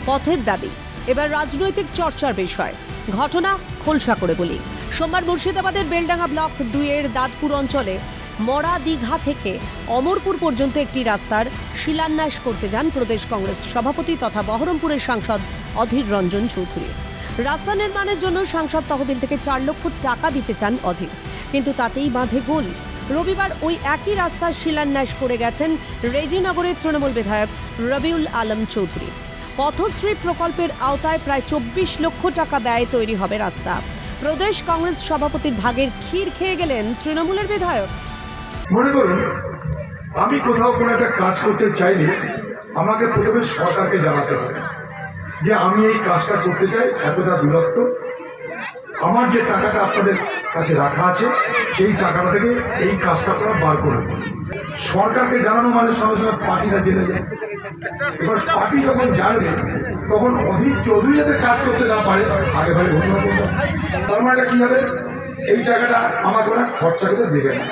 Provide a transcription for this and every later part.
পথের দাবি এবার রাজনৈতিক চর্চার বিষয়। ঘটনা খোলসা করে বলি, সোমবার মুর্শিদাবাদের বেলডাঙ্গা ব্লক 2-এর দাঁতপুর অঞ্চলে মরা দীঘা থেকে অমরপুর পর্যন্ত একটি রাস্তার শিলান্যাস করতে যান প্রদেশ কংগ্রেস সভাপতি তথা বহরমপুরের সাংসদ অধীর রঞ্জন চৌধুরী। রাস্তা নির্মাণের জন্য সাংসদ তহবিল থেকে 4 লক্ষ টাকা দিতে চান অধীর, কিন্তু তাতেই বাঁধে গোল। রবিবার ওই একই রাস্তার শিলান্যাস করে গেছেন রেজিনগরের তৃণমূল বিধায়ক রবিউল আলম চৌধুরী। পথশ্রী প্রকল্পের আওতায় প্রায় 24 লক্ষ টাকা ব্যয়ে তৈরি হবে রাস্তা। প্রদেশ কংগ্রেস সভাপতির ভাগের ক্ষীর খেয়ে গেলেন তৃণমূলের বিধায়ক। মনে করুন, আমি কোথাও কোনো একটা কাজ করতে চাইলে আমাকে প্রথমে সরকারকে জানাতে হবে যে আমি এই কাজটা করতে চাই, এতটা দূরত্ব, আমার যে টাকাটা আপনাদের কাছে রাখা আছে সেই টাকাটা থেকে এই কাজটা আপনারা বার করুন। সরকারকে জানানো মানে সঙ্গে সঙ্গে পার্টিরা জেনে যায়। এবার পার্টি যখন জানবে তখন অধীর চৌধুরী যাতে কাজ করতে না পারে আগে ভাগে ঘোষণা করবে। তার মানে কী হবে, এই টাকাটা আমাকে ওরা খরচা করে দেবে না।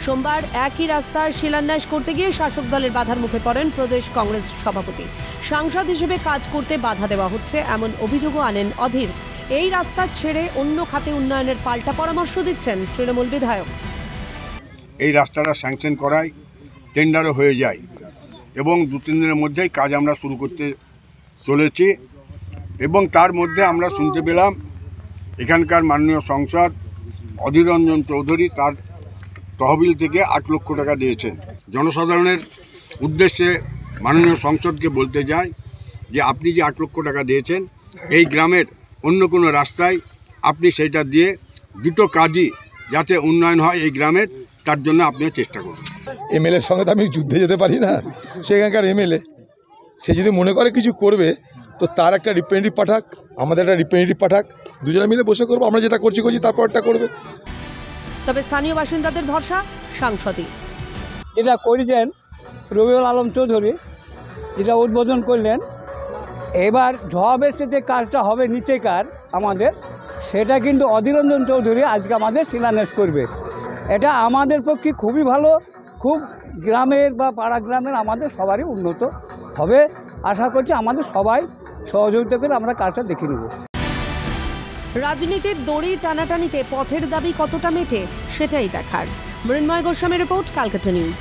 সোমবার একই রাস্তার শিলান্যাস করতে গিয়ে শাসক দলের বাধার মুখে পড়েন প্রদেশ কংগ্রেস সভাপতি। সাংসদ হিসেবে কাজ করতে বাধা দেওয়া হচ্ছে এমন অভিযোগও আনেন অধীর। এই রাস্তা ছেড়ে অন্য খাতে উন্নয়নের পাল্টা পরামর্শ দিচ্ছেন তৃণমূল বিধায়ক। এই রাস্তাটা স্যাংশন করায় টেন্ডারও হয়ে যায় এবং 2-3 দিনের মধ্যেই কাজ আমরা শুরু করতে চলেছি। এবং তার মধ্যে আমরা শুনতে পেলাম এখানকার মাননীয় সাংসদ অধীর রঞ্জন চৌধুরী তার তহবিল থেকে 8 লক্ষ টাকা দিয়েছেন। জনসাধারণের উদ্দেশ্যে মাননীয় সংসদকে বলতে চাই যে আপনি যে 8 লক্ষ টাকা দিয়েছেন, এই গ্রামের অন্য কোনো রাস্তায় আপনি সেইটা দিয়ে দুটো কাজই যাতে উন্নয়ন হয় এই গ্রামের, তার জন্য আপনিও চেষ্টা করুন। এমএলএর সঙ্গে তো আমি যুদ্ধে যেতে পারি না, সেখানকার এমএলএ সে যদি মনে করে কিছু করবে তো তার একটা রিপ্রেজেন্টেটিভ পাঠাক, আমাদের একটা রিপ্রেজেন্টেটিভ পাঠাক, দুজনে মিলে বসে করবো। আমরা যেটা করছি তারপরটা করবে। তবে স্থানীয় বাসিন্দাদের ভরসা সাংসদই। যেটা করেছেন রবিউল আলম চৌধুরী, যেটা উদ্বোধন করলেন, এবার ঢবের যে কাজটা হবে নিচেকার আমাদের, সেটা কিন্তু অধীর রঞ্জন চৌধুরী আজকে আমাদের শিলান্যাস করবে। এটা আমাদের পক্ষে খুবই ভালো, খুব গ্রামের বা পাড়া গ্রামের আমাদের সবারই উন্নত হবে। আশা করছি আমাদের সবাই সহযোগিতা করে আমরা কাজটা দেখে নেব। রাজনীতির দড়ি টানাটানিতে পথের দাবি কতটা মেটে সেটাই দেখার। মৃন্ময় গোস্বামীর রিপোর্ট, ক্যালকাটা নিউজ।